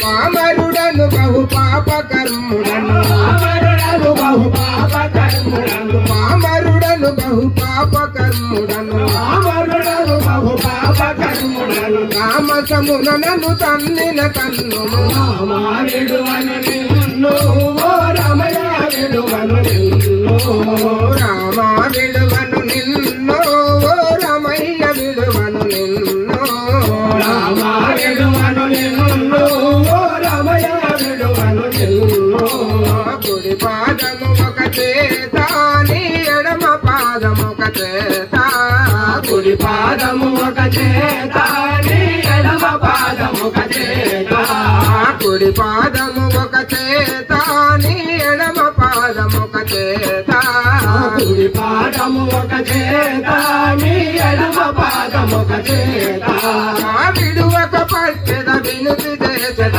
పామరుడను బహు పాప కర్ముడను పామరుడను బహు పాప కర్ముడను రామసమునను తన్నిన కన్నును రామ విడువను నిన్ను ఓ రమయ్య విడువను నిన్ను రామ విడువను నిన్ను ఓ రమయ్య విడువను నిన్ను కుడి పాదము ఒక చేత నీ ఎడమ పాదము ఒక చేత కుడి పాదము ఒక చేత నీ ఎడమ పాదము ఒక చేత కుడి పాదము ఒక చేత నీ ఎడమ పాదము ఒక చేత కుడి పాదము ఒక చేత నీ ఎడమ పాదము ఒక చేత విడువక పట్టెద వినుతి చేత